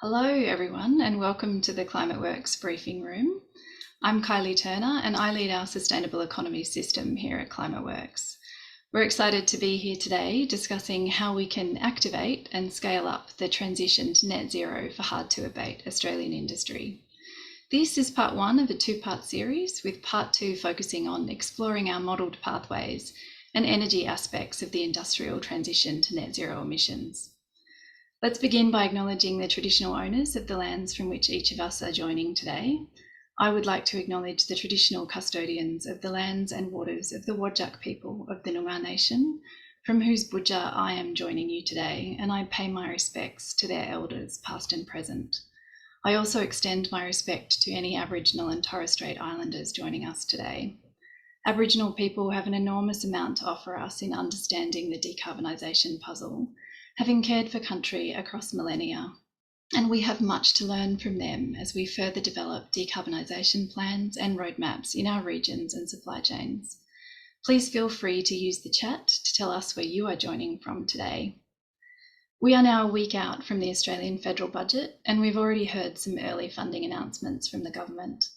Hello everyone and welcome to the ClimateWorks briefing room. I'm Kylie Turner and I lead our sustainable economy system here at ClimateWorks. We're excited to be here today discussing how we can activate and scale up the transition to net zero for hard to abate Australian industry. This is part one of a two-part series, with part two focusing on exploring our modelled pathways and energy aspects of the industrial transition to net zero emissions. Let's begin by acknowledging the traditional owners of the lands from which each of us are joining today. I would like to acknowledge the traditional custodians of the lands and waters of the Whadjuk people of the Noongar Nation, from whose budja I am joining you today, and I pay my respects to their elders, past and present. I also extend my respect to any Aboriginal and Torres Strait Islanders joining us today. Aboriginal people have an enormous amount to offer us in understanding the decarbonisation puzzle, having cared for country across millennia, and we have much to learn from them as we further develop decarbonisation plans and roadmaps in our regions and supply chains. Please feel free to use the chat to tell us where you are joining from today. We are now a week out from the Australian federal budget, and we've already heard some early funding announcements from the government.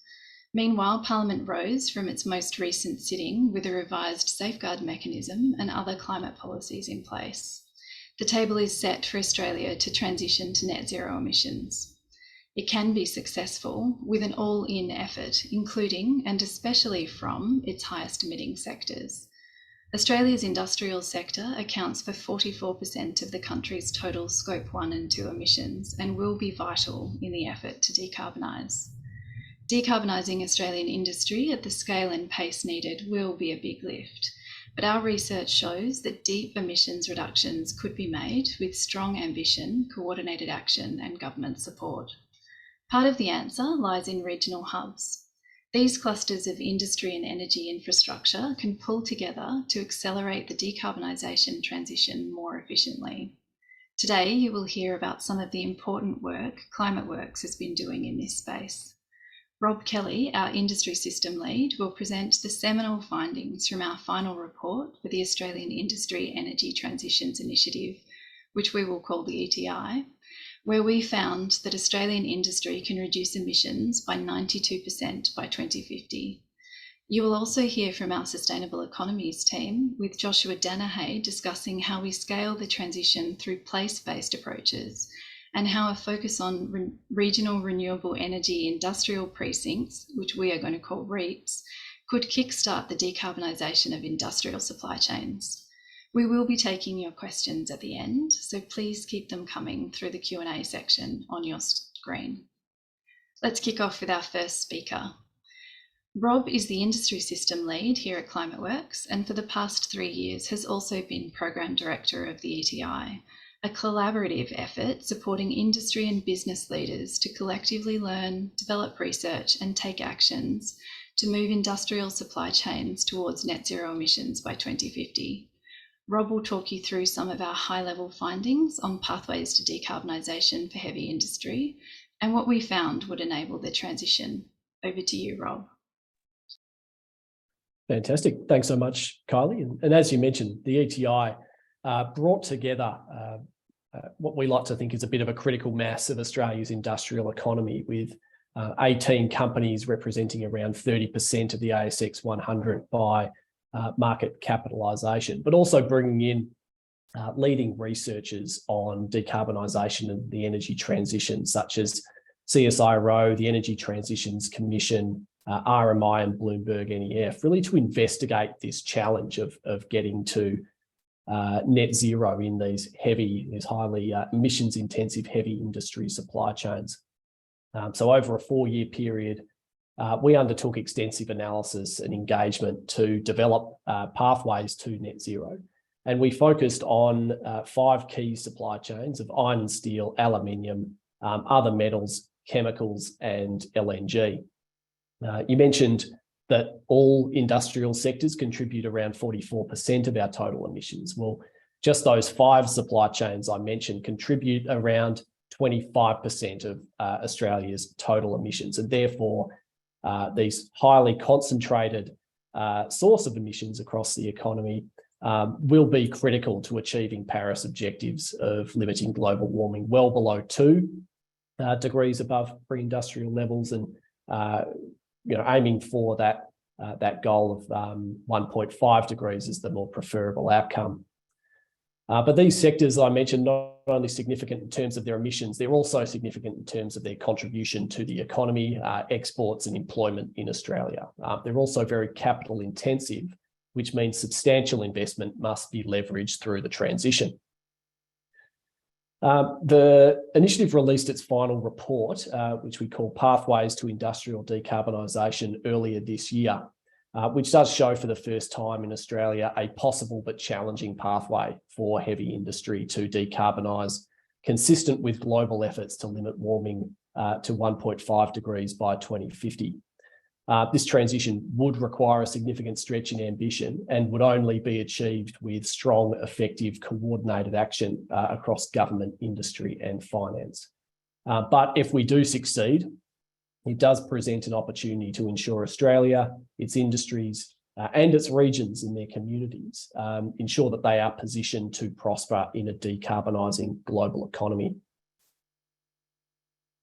Meanwhile, Parliament rose from its most recent sitting with a revised safeguard mechanism and other climate policies in place. The table is set for Australia to transition to net zero emissions. It can be successful with an all-in effort, including and especially from its highest emitting sectors. Australia's industrial sector accounts for 44% of the country's total Scope 1 and 2 emissions and will be vital in the effort to decarbonise. Decarbonising Australian industry at the scale and pace needed will be a big lift. But our research shows that deep emissions reductions could be made with strong ambition, coordinated action and government support. Part of the answer lies in regional hubs. These clusters of industry and energy infrastructure can pull together to accelerate the decarbonisation transition more efficiently. Today, you will hear about some of the important work ClimateWorks has been doing in this space. Rob Kelly, our industry system lead, will present the seminal findings from our final report for the Australian Industry Energy Transitions Initiative, which we will call the ETI, where we found that Australian industry can reduce emissions by 92% by 2050. You will also hear from our Sustainable Economies team, with Joshua Danahay discussing how we scale the transition through place-based approaches, and how a focus on regional renewable energy industrial precincts, which we are going to call REIPs, could kickstart the decarbonisation of industrial supply chains. We will be taking your questions at the end, so please keep them coming through the Q&A section on your screen. Let's kick off with our first speaker. Rob is the industry system lead here at ClimateWorks, and for the past 3 years has also been Program Director of the ETI, a collaborative effort supporting industry and business leaders to collectively learn, develop research and take actions to move industrial supply chains towards net zero emissions by 2050. Rob will talk you through some of our high-level findings on pathways to decarbonisation for heavy industry and what we found would enable the transition. Over to you, Rob. Fantastic. Thanks so much, Kylie. And as you mentioned, the ETI brought together what we like to think is a bit of a critical mass of Australia's industrial economy, with 18 companies representing around 30% of the ASX 100 by market capitalisation, but also bringing in leading researchers on decarbonisation and the energy transition, such as CSIRO, the Energy Transitions Commission, RMI and Bloomberg NEF, really to investigate this challenge of getting to net zero in these highly emissions intensive heavy industry supply chains. So over a 4-year period, we undertook extensive analysis and engagement to develop pathways to net zero. And we focused on 5 key supply chains of iron and steel, aluminium, other metals, chemicals and LNG. You mentioned that all industrial sectors contribute around 44% of our total emissions. Well, just those 5 supply chains I mentioned contribute around 25% of Australia's total emissions, and therefore these highly concentrated source of emissions across the economy will be critical to achieving Paris objectives of limiting global warming well below 2 degrees above pre-industrial levels, and aiming for that goal of 1.5 degrees is the more preferable outcome. But these sectors I mentioned, not only significant in terms of their emissions, they're also significant in terms of their contribution to the economy, exports and employment in Australia. They're also very capital intensive, which means substantial investment must be leveraged through the transition. The initiative released its final report, which we call Pathways to Industrial Decarbonisation, earlier this year, which does show for the first time in Australia a possible but challenging pathway for heavy industry to decarbonise, consistent with global efforts to limit warming to 1.5 degrees by 2050. This transition would require a significant stretch in ambition and would only be achieved with strong, effective, coordinated action across government, industry and finance. But if we do succeed, it does present an opportunity to ensure Australia, its industries and its regions in their communities ensure that they are positioned to prosper in a decarbonising global economy.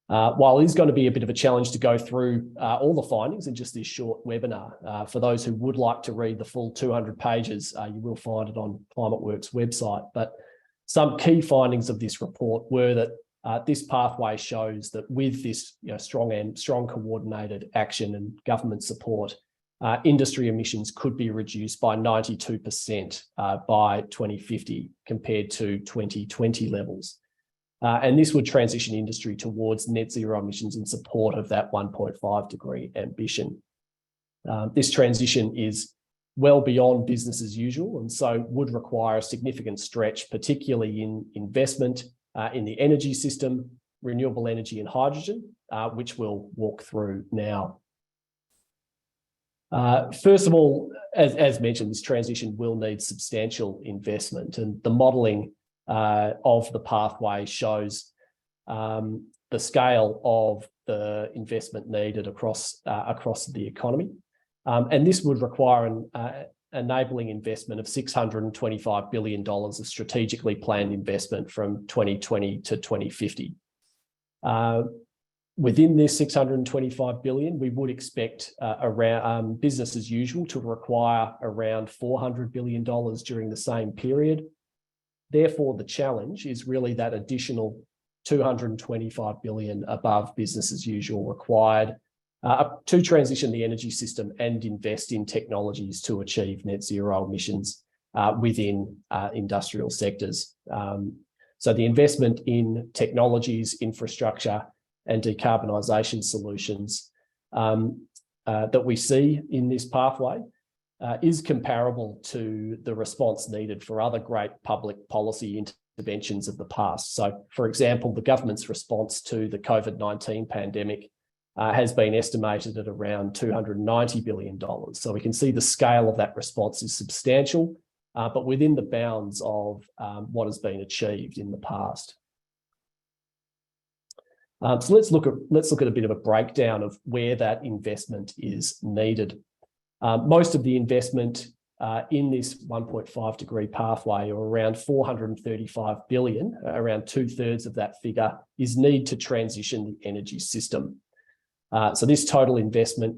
While it is going to be a bit of a challenge to go through all the findings in just this short webinar, for those who would like to read the full 200 pages, you will find it on ClimateWorks' website. But some key findings of this report were that this pathway shows that with this strong coordinated action and government support, industry emissions could be reduced by 92% by 2050 compared to 2020 levels. And this would transition industry towards net zero emissions in support of that 1.5 degree ambition. This transition is well beyond business as usual, and so would require a significant stretch, particularly in investment in the energy system, renewable energy and hydrogen, which we'll walk through now. First of all, as mentioned, this transition will need substantial investment, and the modelling of the pathway shows the scale of the investment needed across the economy. And this would require an enabling investment of $625 billion of strategically planned investment from 2020 to 2050. Within this $625 billion, we would expect around business as usual to require around $400 billion during the same period. Therefore, the challenge is really that additional $225 billion above business as usual required to transition the energy system and invest in technologies to achieve net zero emissions within industrial sectors. So the investment in technologies, infrastructure and decarbonisation solutions that we see in this pathway is comparable to the response needed for other great public policy interventions of the past. So, for example, the government's response to the COVID-19 pandemic has been estimated at around $290 billion. So we can see the scale of that response is substantial, but within the bounds of what has been achieved in the past. So let's look at a bit of a breakdown of where that investment is needed. Most of the investment in this 1.5 degree pathway, or around $435 billion, around 2/3 of that figure, is need to transition the energy system. So this total investment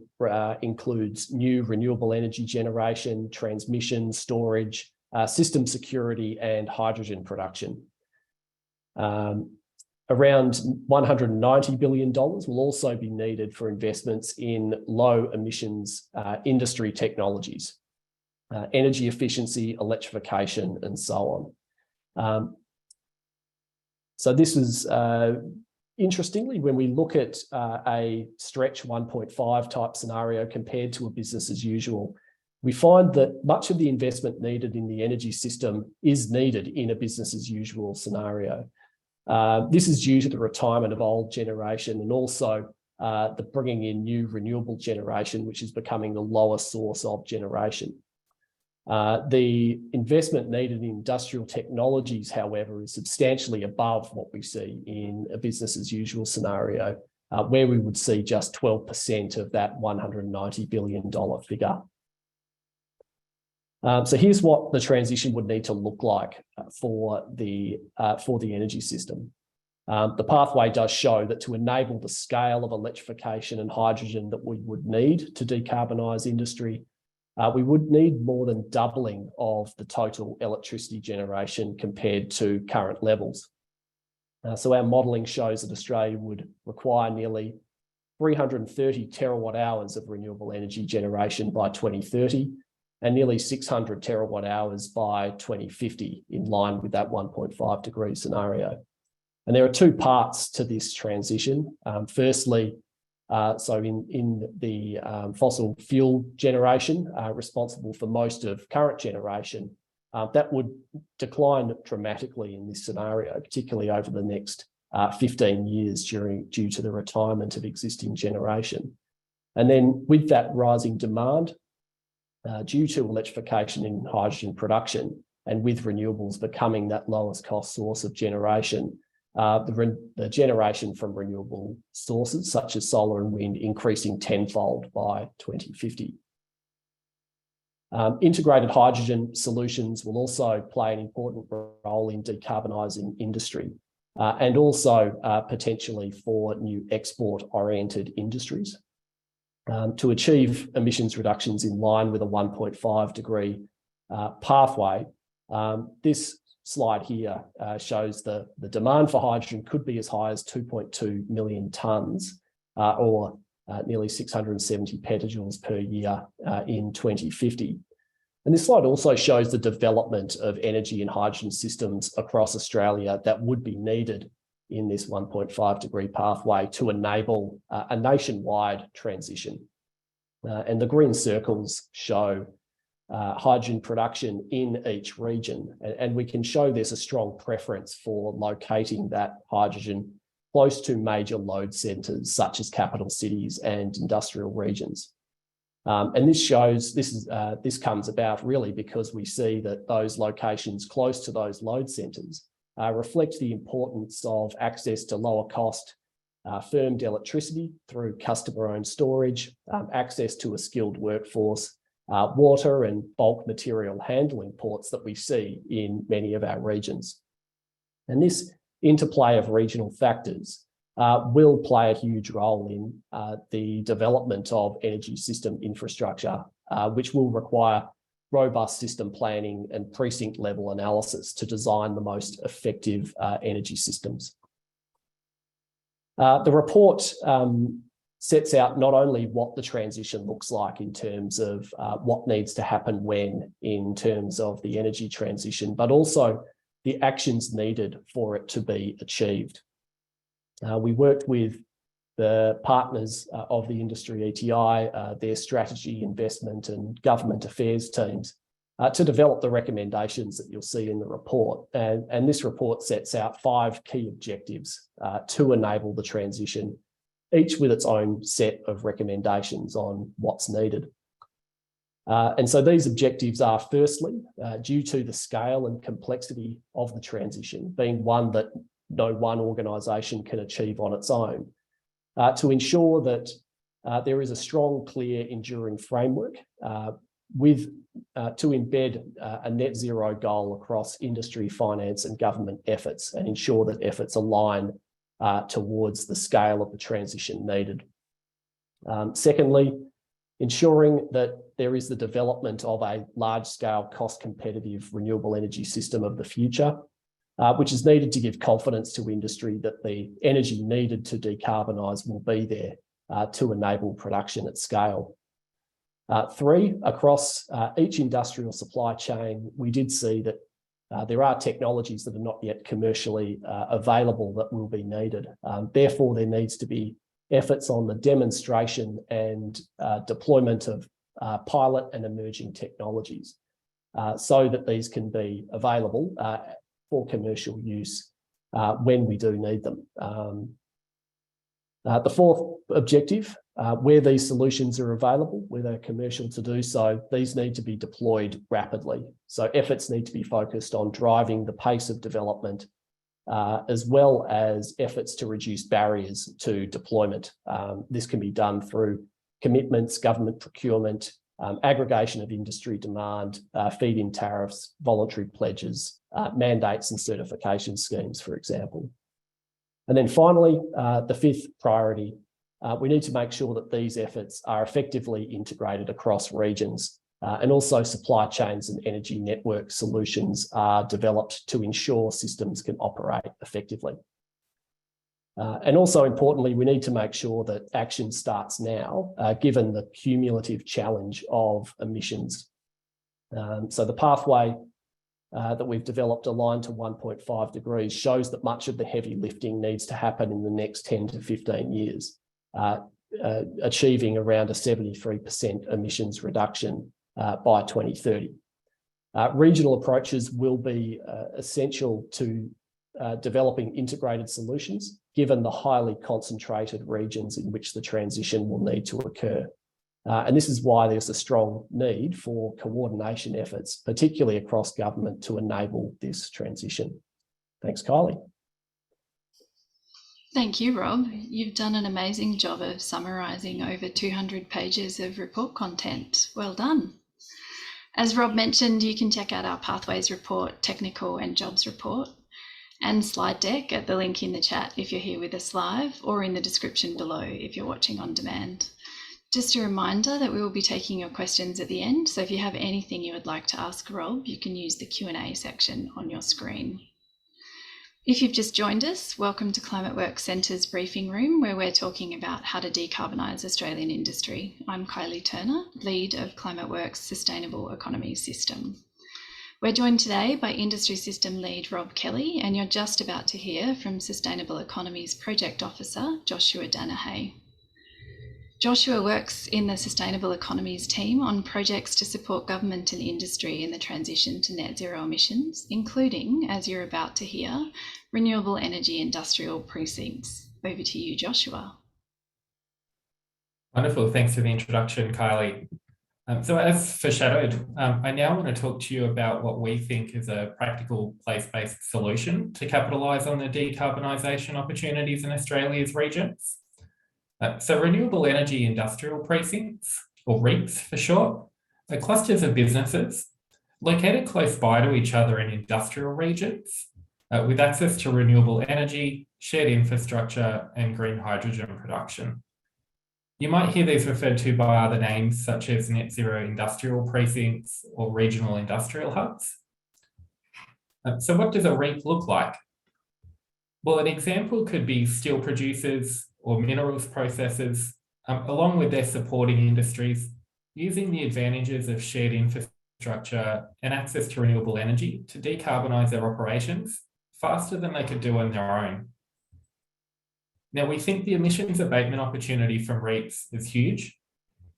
includes new renewable energy generation, transmission, storage, system security, and hydrogen production. Around $190 billion will also be needed for investments in low emissions industry technologies, energy efficiency, electrification, and so on. So this is, interestingly, when we look at a stretch 1.5 type scenario compared to a business as usual, we find that much of the investment needed in the energy system is needed in a business as usual scenario. This is due to the retirement of old generation and also the bringing in new renewable generation, which is becoming the lowest source of generation. The investment needed in industrial technologies, however, is substantially above what we see in a business as usual scenario, where we would see just 12% of that $190 billion figure. So here's what the transition would need to look like for the energy system. The pathway does show that to enable the scale of electrification and hydrogen that we would need to decarbonise industry, we would need more than doubling of the total electricity generation compared to current levels. So our modelling shows that Australia would require nearly 330 terawatt hours of renewable energy generation by 2030 and nearly 600 terawatt hours by 2050, in line with that 1.5 degree scenario. And there are two parts to this transition. Firstly, so in the fossil fuel generation, responsible for most of current generation, that would decline dramatically in this scenario, particularly over the next 15 years due to the retirement of existing generation. And then with that rising demand, due to electrification in hydrogen production and with renewables becoming that lowest cost source of generation, the generation from renewable sources such as solar and wind increasing tenfold by 2050. Integrated hydrogen solutions will also play an important role in decarbonising industry and also potentially for new export-oriented industries. To achieve emissions reductions in line with a 1.5 degree pathway, this slide here shows the demand for hydrogen could be as high as 2.2 million tonnes or nearly 670 petajoules per year in 2050. And this slide also shows the development of energy and hydrogen systems across Australia that would be needed in this 1.5 degree pathway to enable a nationwide transition. And the green circles show hydrogen production in each region. And we can show there's a strong preference for locating that hydrogen close to major load centres such as capital cities and industrial regions. And this comes about really because we see that those locations close to those load centres reflect the importance of access to lower cost firmed electricity through customer-owned storage, access to a skilled workforce, water and bulk material handling ports that we see in many of our regions. And this interplay of regional factors will play a huge role in the development of energy system infrastructure, which will require robust system planning and precinct level analysis to design the most effective energy systems. The report sets out not only what the transition looks like in terms of what needs to happen when in terms of the energy transition, but also the actions needed for it to be achieved. We worked with the partners of the industry ETI, their strategy, investment and government affairs teams to develop the recommendations that you'll see in the report. And this report sets out 5 key objectives to enable the transition, each with its own set of recommendations on what's needed. And so these objectives are firstly, due to the scale and complexity of the transition being one that no one organisation can achieve on its own, to ensure that there is a strong, clear, enduring framework to embed a net zero goal across industry, finance and government efforts and ensure that efforts align towards the scale of the transition needed. Secondly, ensuring that there is the development of a large-scale, cost-competitive renewable energy system of the future, which is needed to give confidence to industry that the energy needed to decarbonise will be there to enable production at scale. 3, across each industrial supply chain, we did see that there are technologies that are not yet commercially available that will be needed. Therefore, there needs to be efforts on the demonstration and deployment of pilot and emerging technologies so that these can be available for commercial use when we do need them. The 4th objective, where these solutions are available, where they're commercial to do so, these need to be deployed rapidly. So efforts need to be focused on driving the pace of development as well as efforts to reduce barriers to deployment. This can be done through commitments, government procurement, aggregation of industry demand, feed-in tariffs, voluntary pledges, mandates and certification schemes, for example. And then finally, the fifth priority, we need to make sure that these efforts are effectively integrated across regions, and also supply chains and energy network solutions are developed to ensure systems can operate effectively. And also importantly, we need to make sure that action starts now, given the cumulative challenge of emissions. So the pathway that we've developed aligned to 1.5 degrees shows that much of the heavy lifting needs to happen in the next 10 to 15 years, achieving around a 73% emissions reduction by 2030. Regional approaches will be essential to developing integrated solutions, given the highly concentrated regions in which the transition will need to occur. And this is why there's a strong need for coordination efforts, particularly across government, to enable this transition. Thanks, Kylie. Thank you, Rob. You've done an amazing job of summarising over 200 pages of report content. Well done. As Rob mentioned, you can check out our Pathways report, technical and jobs report, and slide deck at the link in the chat if you're here with us live, or in the description below if you're watching on demand. Just a reminder that we will be taking your questions at the end, so if you have anything you would like to ask Rob, you can use the Q&A section on your screen. If you've just joined us, welcome to ClimateWorks Centre's briefing room, where we're talking about how to decarbonise Australian industry. I'm Kylie Turner, lead of ClimateWorks' Sustainable Economy System. We're joined today by Industry System Lead Rob Kelly, and you're just about to hear from Sustainable Economy's Project Officer, Joshua Danahay. Joshua works in the Sustainable Economies team on projects to support government and industry in the transition to net zero emissions, including, as you're about to hear, renewable energy industrial precincts. Over to you, Joshua. Wonderful. Thanks for the introduction, Kylie. So as foreshadowed, I now want to talk to you about what we think is a practical place-based solution to capitalise on the decarbonisation opportunities in Australia's regions. So renewable energy industrial precincts, or REIPs for short, are clusters of businesses located close by to each other in industrial regions with access to renewable energy, shared infrastructure and green hydrogen production. You might hear these referred to by other names such as net zero industrial precincts or regional industrial hubs. So what does a REIP look like? Well, an example could be steel producers or minerals processors, along with their supporting industries, using the advantages of shared infrastructure and access to renewable energy to decarbonise their operations faster than they could do on their own. Now, we think the emissions abatement opportunity from REIPs is huge,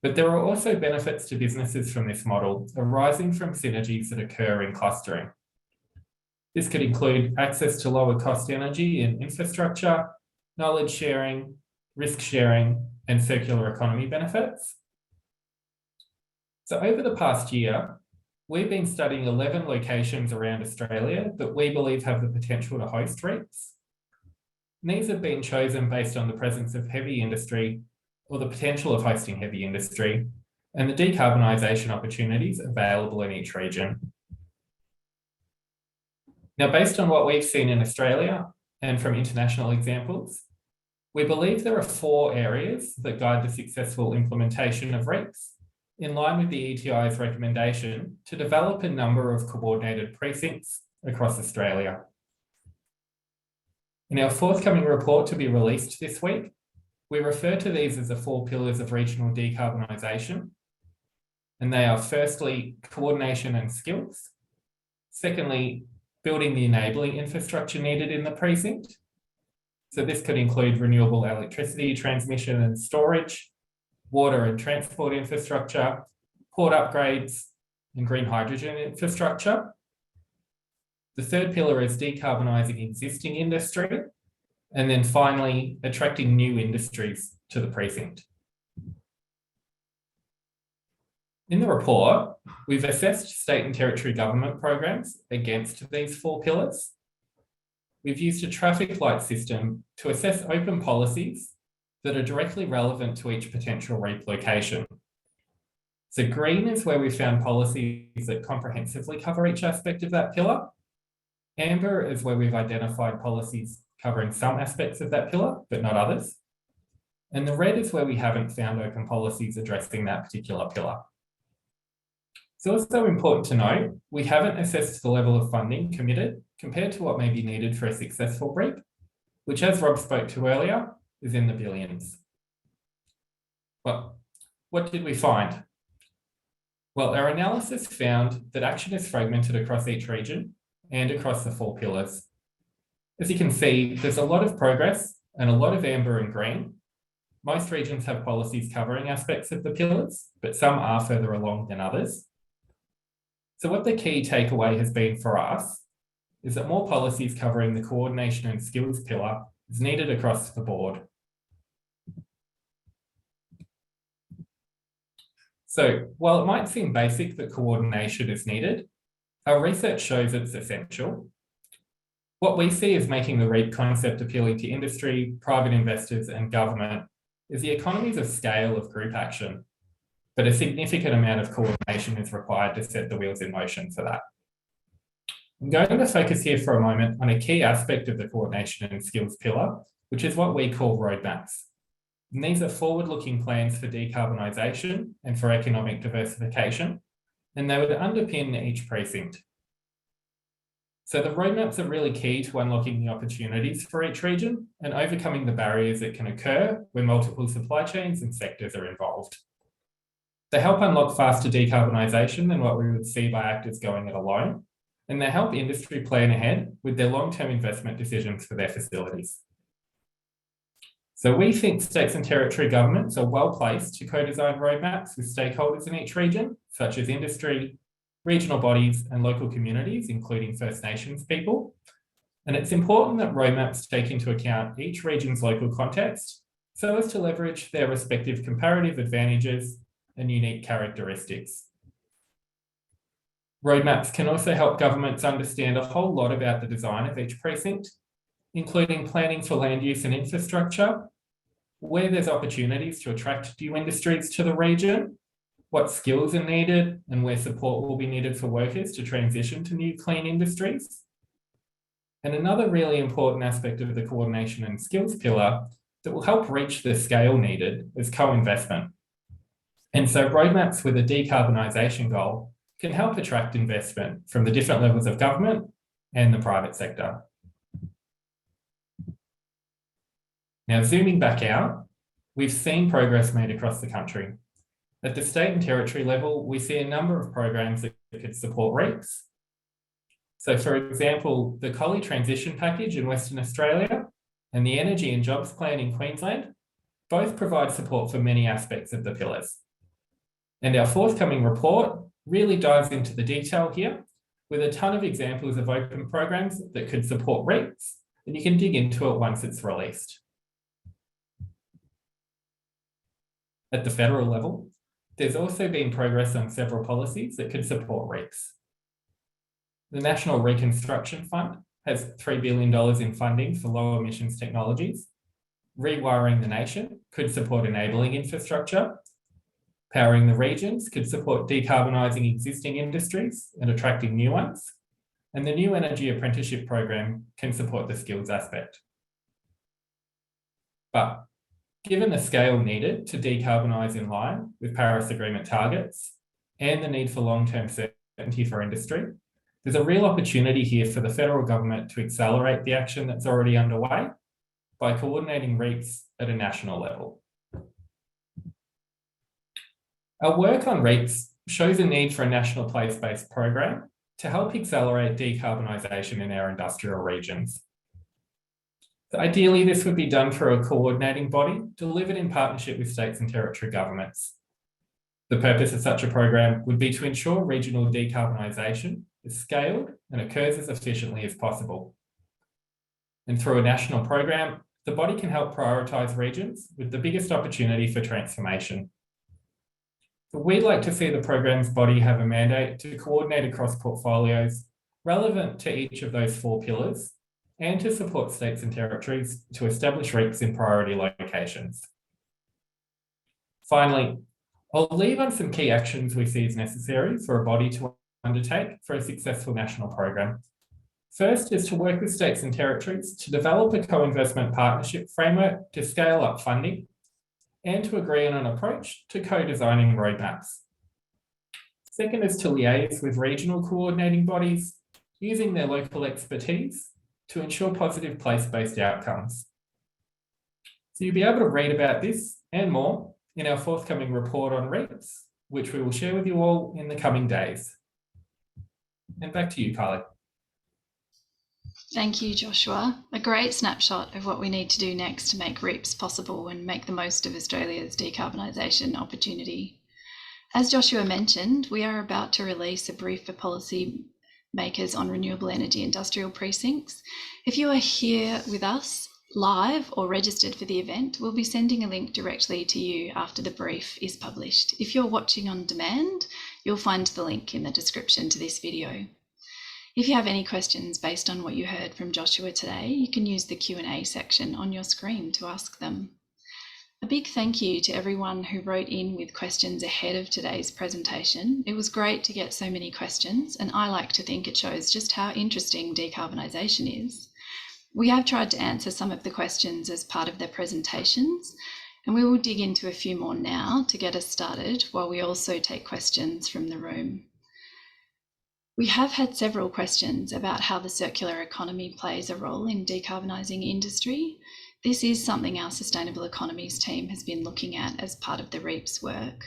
but there are also benefits to businesses from this model arising from synergies that occur in clustering. This could include access to lower cost energy and infrastructure, knowledge sharing, risk sharing, and circular economy benefits. So over the past year, we've been studying 11 locations around Australia that we believe have the potential to host REIPs. These have been chosen based on the presence of heavy industry or the potential of hosting heavy industry and the decarbonisation opportunities available in each region. Now, based on what we've seen in Australia and from international examples, we believe there are 4 areas that guide the successful implementation of REIPs in line with the ETI's recommendation to develop a number of coordinated precincts across Australia. In our forthcoming report to be released this week, we refer to these as the 4 pillars of regional decarbonisation, and they are firstly, coordination and skills, secondly, building the enabling infrastructure needed in the precinct. So this could include renewable electricity transmission and storage, water and transport infrastructure, port upgrades, and green hydrogen infrastructure. The third pillar is decarbonising existing industry, and then finally, attracting new industries to the precinct. In the report, we've assessed state and territory government programs against these 4 pillars. We've used a traffic light system to assess open policies that are directly relevant to each potential REIP location. So green is where we found policies that comprehensively cover each aspect of that pillar. Amber is where we've identified policies covering some aspects of that pillar, but not others. And the red is where we haven't found open policies addressing that particular pillar. It's also important to note, we haven't assessed the level of funding committed compared to what may be needed for a successful REAP, which, as Rob spoke to earlier, is in the billions. Well, what did we find? Well, our analysis found that action is fragmented across each region and across the 4 pillars. As you can see, there's a lot of progress and a lot of amber and green. Most regions have policies covering aspects of the pillars, but some are further along than others. So what the key takeaway has been for us is that more policies covering the coordination and skills pillar is needed across the board. So while it might seem basic that coordination is needed, our research shows it's essential. What we see as making the REAP concept appealing to industry, private investors and government is the economies of scale of group action, but a significant amount of coordination is required to set the wheels in motion for that. I'm going to focus here for a moment on a key aspect of the coordination and skills pillar, which is what we call roadmaps. And these are forward-looking plans for decarbonisation and for economic diversification, and they would underpin each precinct. So the roadmaps are really key to unlocking the opportunities for each region and overcoming the barriers that can occur when multiple supply chains and sectors are involved. They help unlock faster decarbonisation than what we would see by actors going it alone, and they help industry plan ahead with their long-term investment decisions for their facilities. So we think states and territory governments are well placed to co-design roadmaps with stakeholders in each region, such as industry, regional bodies and local communities, including First Nations people. And it's important that roadmaps take into account each region's local context so as to leverage their respective comparative advantages and unique characteristics. Roadmaps can also help governments understand a whole lot about the design of each precinct, including planning for land use and infrastructure, where there's opportunities to attract new industries to the region, what skills are needed, and where support will be needed for workers to transition to new clean industries. And another really important aspect of the coordination and skills pillar that will help reach the scale needed is co-investment. And so roadmaps with a decarbonisation goal can help attract investment from the different levels of government and the private sector. Now, zooming back out, we've seen progress made across the country. At the state and territory level, we see a number of programs that could support REAPs. So for example, the Kylie transition package in Western Australia and the Energy and Jobs Plan in Queensland both provide support for many aspects of the pillars. And our forthcoming report really dives into the detail here with a ton of examples of open programs that could support REAPs, and you can dig into it once it's released. At the federal level, there's also been progress on several policies that could support REAPs. The National Reconstruction Fund has $3 billion in funding for low emissions technologies. Rewiring the Nation could support enabling infrastructure. Powering the Regions could support decarbonising existing industries and attracting new ones. And the New Energy Apprenticeship Program can support the skills aspect. But given the scale needed to decarbonise in line with Paris Agreement targets and the need for long-term certainty for industry, there's a real opportunity here for the federal government to accelerate the action that's already underway by coordinating REAPs at a national level. Our work on REAPs shows a need for a national place-based program to help accelerate decarbonisation in our industrial regions. So ideally, this would be done through a coordinating body delivered in partnership with states and territory governments. The purpose of such a program would be to ensure regional decarbonisation is scaled and occurs as efficiently as possible. And through a national program, the body can help prioritise regions with the biggest opportunity for transformation. But we'd like to see the program's body have a mandate to coordinate across portfolios relevant to each of those 4 pillars and to support states and territories to establish REAPs in priority locations. Finally, I'll leave on some key actions we see as necessary for a body to undertake for a successful national program. First is to work with states and territories to develop a co-investment partnership framework to scale up funding and to agree on an approach to co-designing roadmaps. Second is to liaise with regional coordinating bodies using their local expertise to ensure positive place-based outcomes. So you'll be able to read about this and more in our forthcoming report on REAPs, which we will share with you all in the coming days. And back to you, Kylie. Thank you, Joshua. A great snapshot of what we need to do next to make REAPs possible and make the most of Australia's decarbonisation opportunity. As Joshua mentioned, we are about to release a brief for policy makers on renewable energy industrial precincts. If you are here with us live or registered for the event, we'll be sending a link directly to you after the brief is published. If you're watching on demand, you'll find the link in the description to this video. If you have any questions based on what you heard from Joshua today, you can use the Q&A section on your screen to ask them. A big thank you to everyone who wrote in with questions ahead of today's presentation. It was great to get so many questions, and I like to think it shows just how interesting decarbonisation is. We have tried to answer some of the questions as part of their presentations, and we will dig into a few more now to get us started, while we also take questions from the room. We have had several questions about how the circular economy plays a role in decarbonising industry. This is something our Sustainable Economies team has been looking at as part of the REAPs work.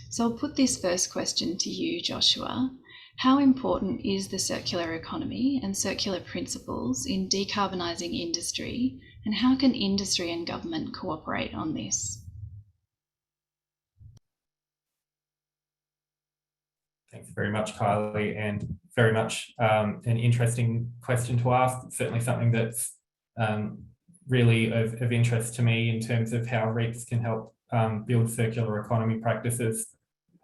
So I'll put this first question to you, Joshua. How important is the circular economy and circular principles in decarbonising industry, and how can industry and government cooperate on this? Thanks very much, Kylie, and very much an interesting question to ask. It's certainly something that's really of interest to me in terms of how REAPs can help build circular economy practices.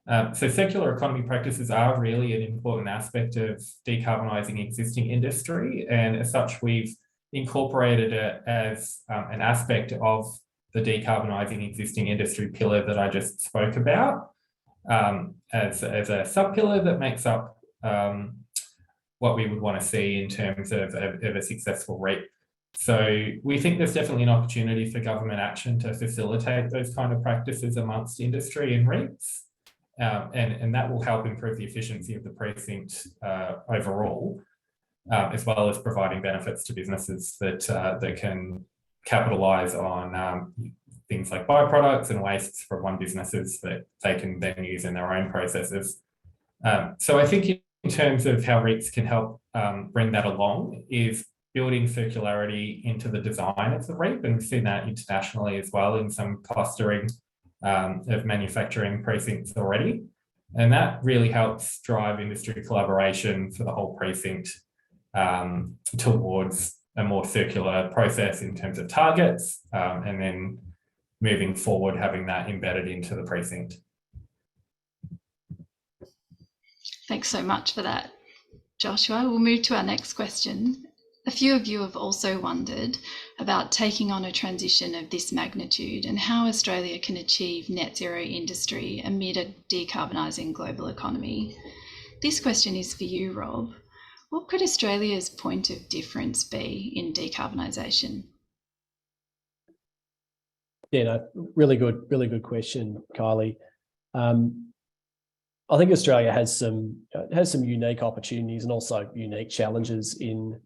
So circular economy practices are really an important aspect of decarbonising existing industry, and as such we've incorporated it as an aspect of the decarbonising existing industry pillar that I just spoke about. As a sub-pillar that makes up what we would want to see in terms of a successful REAP. So we think there's definitely an opportunity for government action to facilitate those kind of practices amongst industry and REAPs, and that will help improve the efficiency of the precinct overall, as well as providing benefits to businesses that can capitalise on things like byproducts and wastes from one businesses that they can then use in their own processes. So I think in terms of how REAPs can help bring that along is building circularity into the design of the REAP, and we've seen that internationally as well in some clustering of manufacturing precincts already. And that really helps drive industry collaboration for the whole precinct towards a more circular process in terms of targets, and then moving forward, having that embedded into the precinct. Thanks so much for that, Joshua. We'll move to our next question. A few of you have also wondered about taking on a transition of this magnitude and how Australia can achieve net zero industry amid a decarbonising global economy. This question is for you, Rob. What could Australia's point of difference be in decarbonisation? Yeah, no, really good question, Kylie. I think Australia has some unique opportunities and also unique challenges in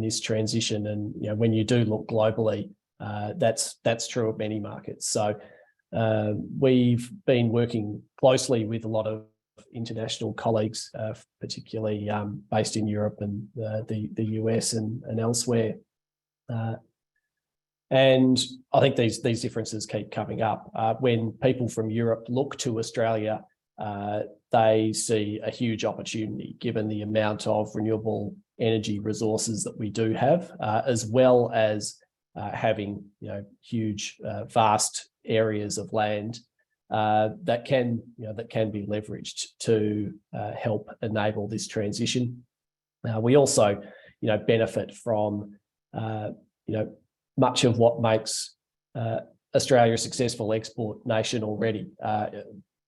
this transition. And when you do look globally, that's true of many markets. So we've been working closely with a lot of international colleagues, particularly based in Europe and the US and elsewhere. And I think these differences keep coming up. When people from Europe look to Australia, they see a huge opportunity given the amount of renewable energy resources that we do have, as well as having huge, vast areas of land that can be leveraged to help enable this transition. We also benefit from much of what makes Australia a successful export nation already.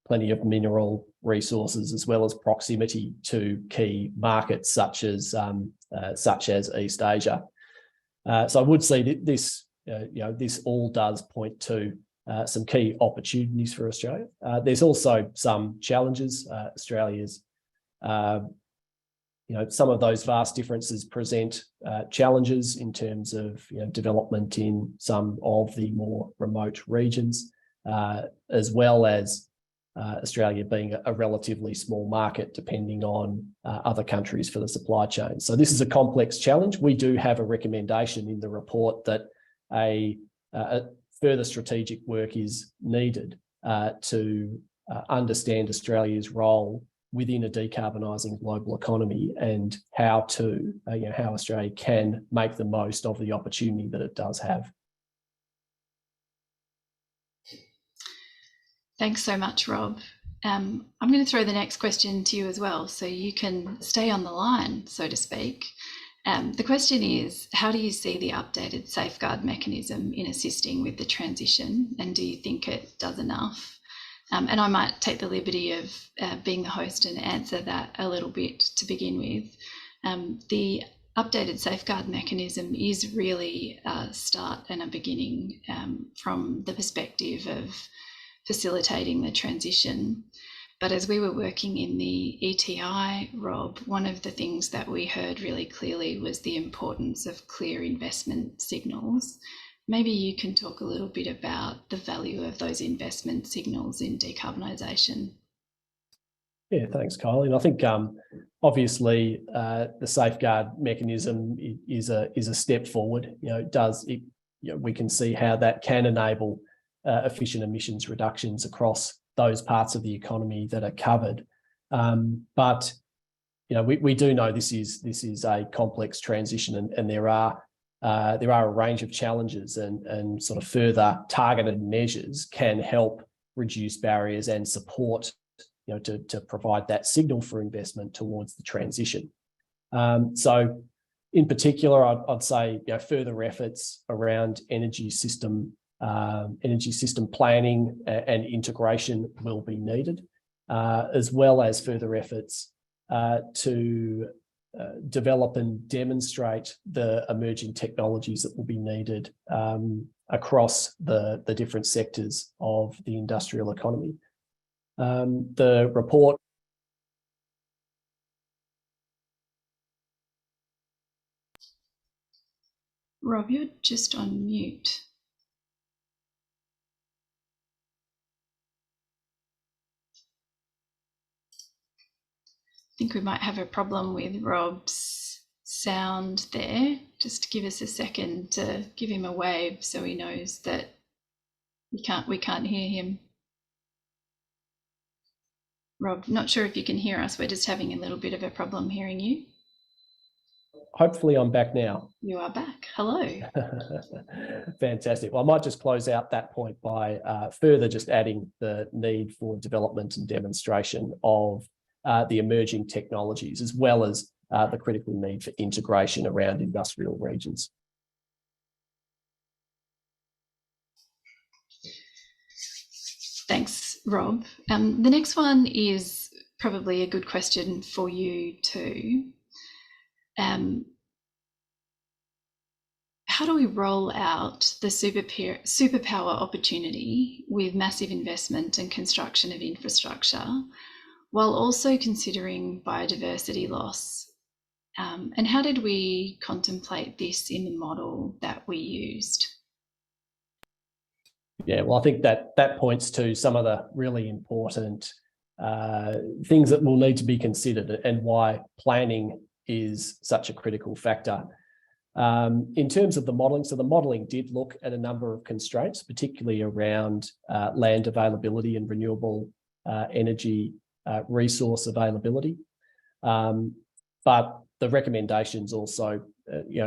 plenty of mineral resources, as well as proximity to key markets such as East Asia. So I would say that this, this all does point to some key opportunities for Australia. There's also some challenges. Australia's, some of those vast differences present challenges in terms of development in some of the more remote regions, as well as Australia being a relatively small market depending on other countries for the supply chain. So this is a complex challenge. We do have a recommendation in the report that a further strategic work is needed to understand Australia's role within a decarbonising global economy and how Australia can make the most of the opportunity that it does have. Thanks so much, Rob. I'm going to throw the next question to you as well, so you can stay on the line, so to speak. The question is, how do you see the updated safeguard mechanism in assisting with the transition, and do you think it does enough? And I might take the liberty of being the host and answer that a little bit to begin with. The updated safeguard mechanism is really a start and a beginning from the perspective of facilitating the transition. But as we were working in the ETI, Rob, one of the things that we heard really clearly was the importance of clear investment signals. Maybe you can talk a little bit about the value of those investment signals in decarbonisation. Yeah, thanks, Kylie. And I think obviously the safeguard mechanism is a step forward. We can see how that can enable efficient emissions reductions across those parts of the economy that are covered. But we do know this is a complex transition, and there are a range of challenges, and sort of further targeted measures can help reduce barriers and support, to provide that signal for investment towards the transition. So in particular, I'd say further efforts around energy system planning and integration will be needed, as well as further efforts to develop and demonstrate the emerging technologies that will be needed across the different sectors of the industrial economy. The report Rob, you're just on mute. I think we might have a problem with Rob's sound there. Just give us a second to give him a wave so he knows that we can't hear him. Rob, not sure if you can hear us. We're just having a little bit of a problem hearing you. Hopefully I'm back now. You are back. Hello. Fantastic. Well, I might just close out that point by further just adding the need for development and demonstration of the emerging technologies, as well as the critical need for integration around industrial regions. Thanks, Rob. The next one is probably a good question for you too. How do we roll out the superpower opportunity with massive investment and construction of infrastructure, while also considering biodiversity loss? And how did we contemplate this in the model that we used? Yeah, well, I think that points to some of the really important things that will need to be considered, and why planning is such a critical factor. In terms of the modelling, so the modelling did look at a number of constraints, particularly around land availability and renewable energy resource availability. But the recommendations also,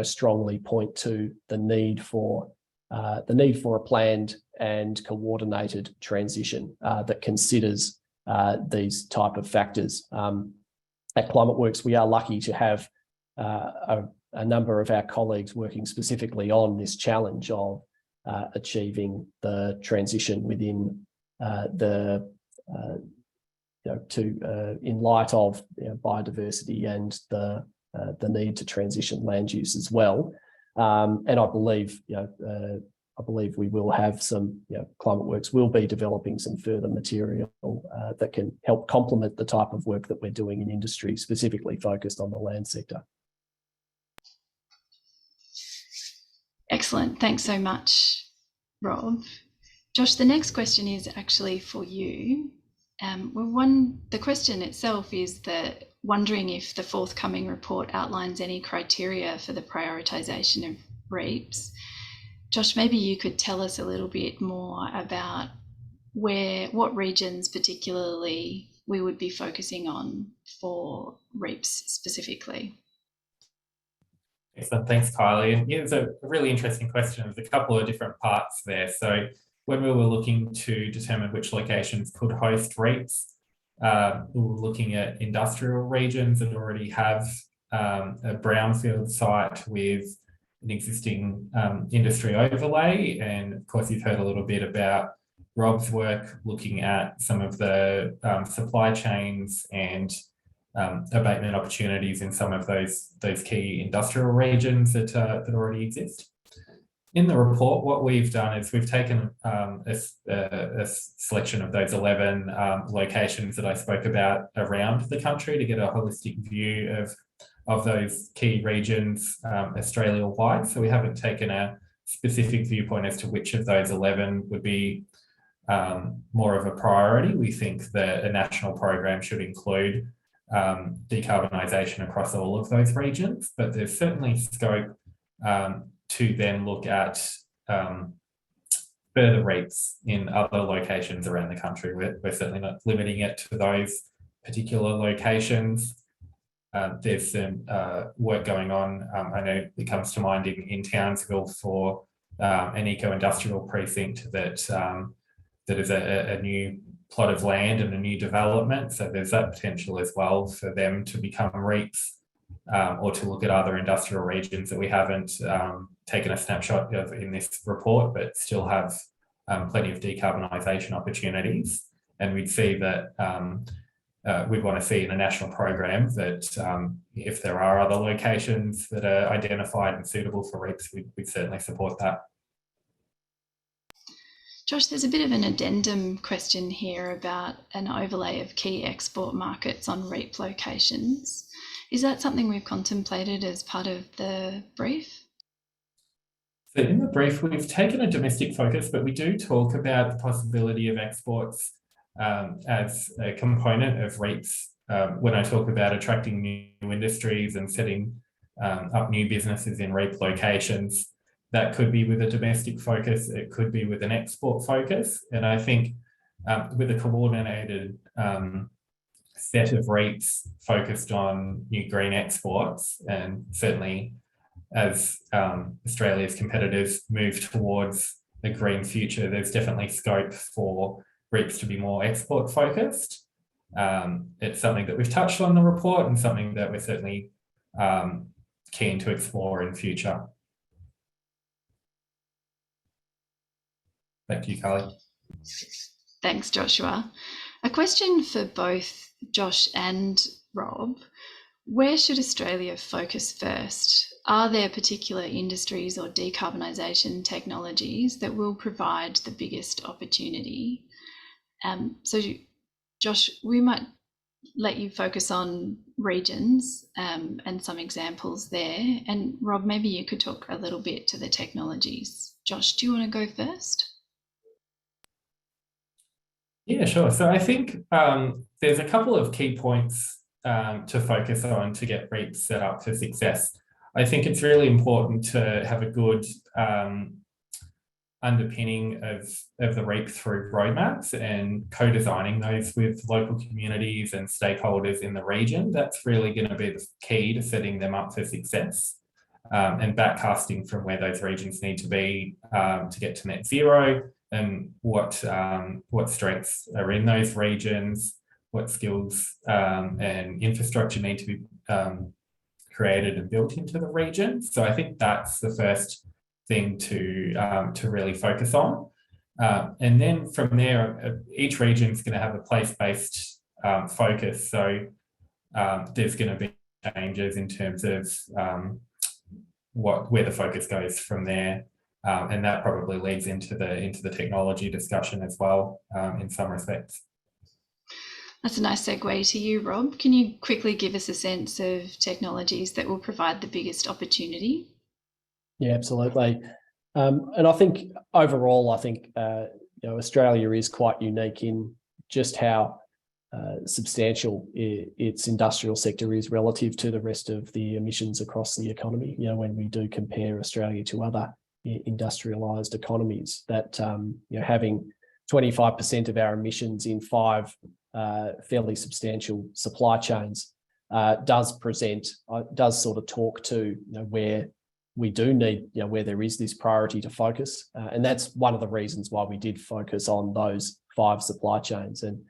strongly point to the need for a planned and coordinated transition that considers these type of factors. At ClimateWorks, we are lucky to have a number of our colleagues working specifically on this challenge of achieving the transition within the in light of biodiversity and the need to transition land use as well. And I believe we will have some, ClimateWorks will be developing some further material that can help complement the type of work that we're doing in industry, specifically focused on the land sector. Excellent. Thanks so much, Rob. Josh, the next question is actually for you. The question itself is that wondering if the forthcoming report outlines any criteria for the prioritisation of REAPs. Josh, maybe you could tell us a little bit more about what regions particularly we would be focusing on for REAPs specifically. Excellent, thanks, Kylie. And yeah, it's a really interesting question. There's a couple of different parts there. So when we were looking to determine which locations could host REAPs, we were looking at industrial regions that already have a brownfield site with an existing industry overlay. And of course, you've heard a little bit about Rob's work looking at some of the supply chains and abatement opportunities in some of those key industrial regions that already exist. In the report, what we've done is we've taken a selection of those 11 locations that I spoke about around the country to get a holistic view of those key regions Australia-wide. So we haven't taken a specific viewpoint as to which of those 11 would be more of a priority. We think that a national program should include decarbonisation across all of those regions, but there's certainly scope to then look at further REAPs in other locations around the country. We're certainly not limiting it to those particular locations. There's some work going on. I know it comes to mind in Townsville for an eco-industrial precinct that is a new plot of land and a new development. So there's that potential as well for them to become REAPs, or to look at other industrial regions that we haven't taken a snapshot of in this report, but still have plenty of decarbonisation opportunities. And we'd see that we'd want to see in a national program that if there are other locations that are identified and suitable for REAPs, we'd certainly support that. Josh, there's a bit of an addendum question here about an overlay of key export markets on REAP locations. Is that something we've contemplated as part of the brief? So in the brief, we've taken a domestic focus, but we do talk about the possibility of exports as a component of REAPs. When I talk about attracting new industries and setting up new businesses in REAP locations, that could be with a domestic focus, it could be with an export focus. And I think with a coordinated set of REAPs focused on new green exports, and certainly as Australia's competitors move towards a green future, there's definitely scope for REAPs to be more export focused. It's something that we've touched on in the report and something that we're certainly keen to explore in future. Thank you, Kylie. Thanks, Joshua. A question for both Josh and Rob. Where should Australia focus first? Are there particular industries or decarbonisation technologies that will provide the biggest opportunity? So, Josh, we might let you focus on regions and some examples there. And Rob, maybe you could talk a little bit to the technologies. Josh, do you want to go first? Yeah, sure. So I think there's a couple of key points to focus on to get REAPs set up for success. I think it's really important to have a good underpinning of the REAP through roadmaps and co-designing those with local communities and stakeholders in the region. That's really going to be the key to setting them up for success, and backcasting from where those regions need to be to get to net zero, and what strengths are in those regions, what skills and infrastructure need to be created and built into the region. So I think that's the first thing to really focus on. And then from there, each region is going to have a place-based focus. So there's going to be changes in terms of where the focus goes from there, and that probably leads into the technology discussion as well, in some respects. That's a nice segue to you, Rob. Can you quickly give us a sense of technologies that will provide the biggest opportunity? Yeah, absolutely. And I think overall, Australia is quite unique in just how substantial its industrial sector is relative to the rest of the emissions across the economy. When we do compare Australia to other industrialised economies, that having 25% of our emissions in 5 fairly substantial supply chains does sort of talk to where we do need, where there is this priority to focus. And that's one of the reasons why we did focus on those 5 supply chains. And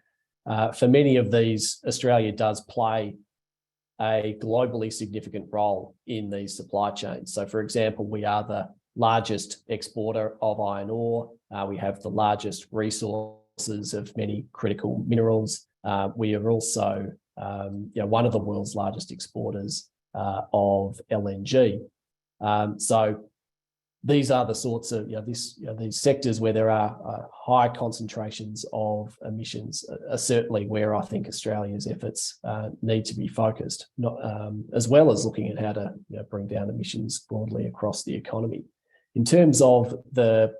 for many of these, Australia does play a globally significant role in these supply chains. So, for example, we are the largest exporter of iron ore. We have the largest resources of many critical minerals. We are also one of the world's largest exporters of LNG. So these are the sorts of these sectors where there are high concentrations of emissions are certainly where I think Australia's efforts need to be focused, not as well as looking at how to bring down emissions broadly across the economy. In terms of the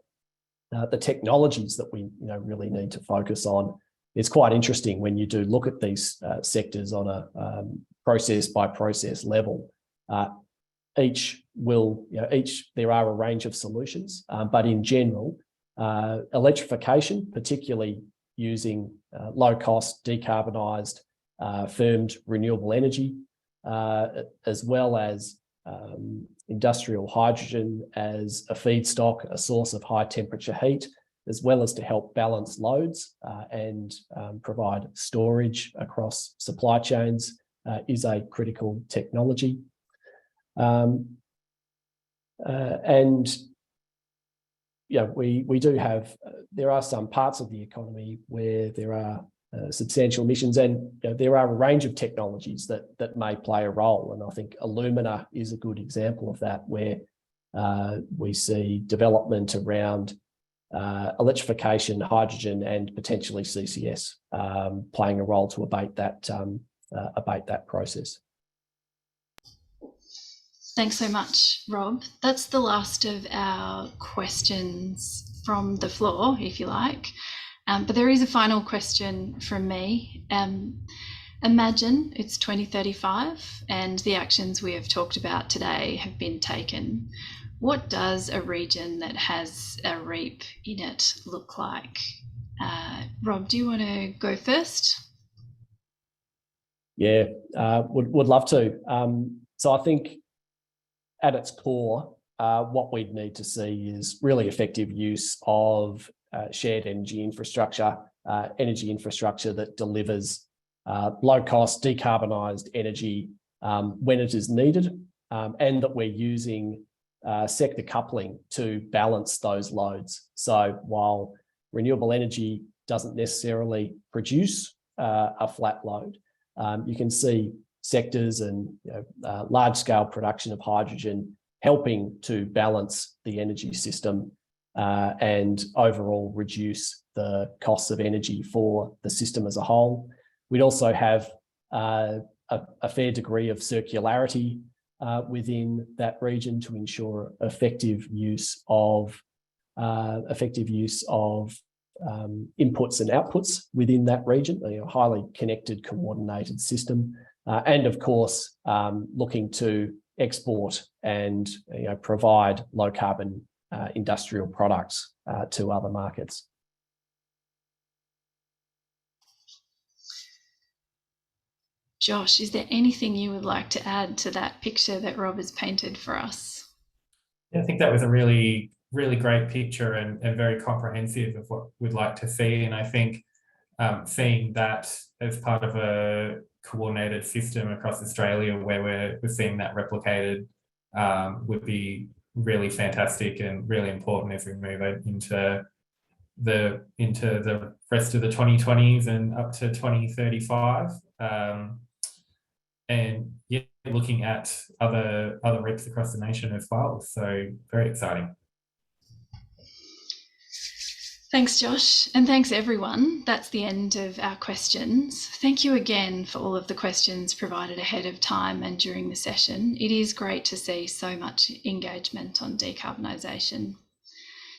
technologies that we really need to focus on, it's quite interesting when you do look at these sectors on a process by process level. There are a range of solutions, but in general, electrification, particularly using low-cost, decarbonised, firmed renewable energy, as well as industrial hydrogen as a feedstock, a source of high-temperature heat, as well as to help balance loads and provide storage across supply chains, is a critical technology. We do have, there are some parts of the economy where there are substantial emissions, and there are a range of technologies that may play a role. And I think alumina is a good example of that, where we see development around electrification, hydrogen, and potentially CCS playing a role to abate that process. Thanks so much, Rob. That's the last of our questions from the floor, if you like. But there is a final question from me. Imagine it's 2035 and the actions we have talked about today have been taken. What does a region that has a REAP in it look like? Rob, do you want to go first? Yeah, would love to. So I think at its core, what we'd need to see is really effective use of shared energy infrastructure that delivers low-cost, decarbonised energy when it is needed, and that we're using sector coupling to balance those loads. So while renewable energy doesn't necessarily produce a flat load, you can see sectors and large-scale production of hydrogen helping to balance the energy system and overall reduce the costs of energy for the system as a whole. We'd also have a fair degree of circularity within that region to ensure effective use of inputs and outputs within that region, a highly connected, coordinated system. And of course, looking to export and provide low carbon industrial products to other markets. Josh, is there anything you would like to add to that picture that Rob has painted for us? Yeah, I think that was a really, really great picture and very comprehensive of what we'd like to see. And I think seeing that as part of a coordinated system across Australia where we're seeing that replicated would be really fantastic and really important as we move into into the rest of the 2020s and up to 2035. And yeah, looking at other reps across the nation as well. So very exciting. Thanks, Josh, and thanks everyone. That's the end of our questions. Thank you again for all of the questions provided ahead of time and during the session. It is great to see so much engagement on decarbonisation.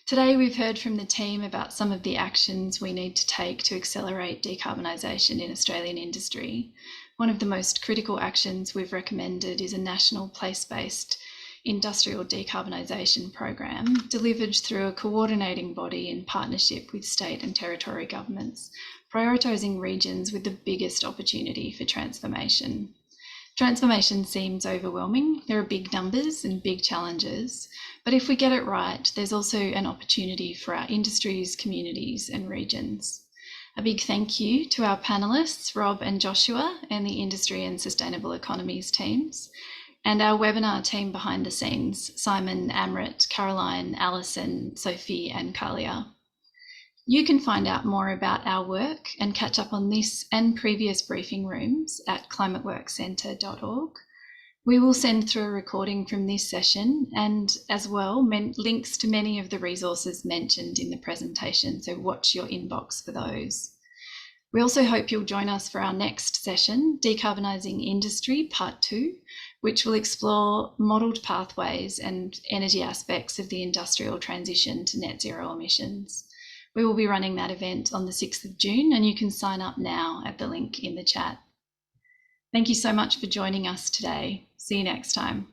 Today we've heard from the team about some of the actions we need to take to accelerate decarbonisation in Australian industry. One of the most critical actions we've recommended is a national place-based industrial decarbonisation program delivered through a coordinating body in partnership with state and territory governments, prioritising regions with the biggest opportunity for transformation. Transformation seems overwhelming. There are big numbers and big challenges, but if we get it right, there's also an opportunity for our industries, communities and regions. A big thank you to our panellists, Rob and Joshua, and the Industry and Sustainable Economies teams, and our webinar team behind the scenes, Simon, Amrit, Caroline, Alison, Sophie and Kylie. You can find out more about our work and catch up on this and previous briefing rooms at climateworkcentre.org. We will send through a recording from this session and as well links to many of the resources mentioned in the presentation, so watch your inbox for those. We also hope you'll join us for our next session, Decarbonising Industry Part 2, which will explore modelled pathways and energy aspects of the industrial transition to net zero emissions. We will be running that event on the 6th of June and you can sign up now at the link in the chat. Thank you so much for joining us today. See you next time.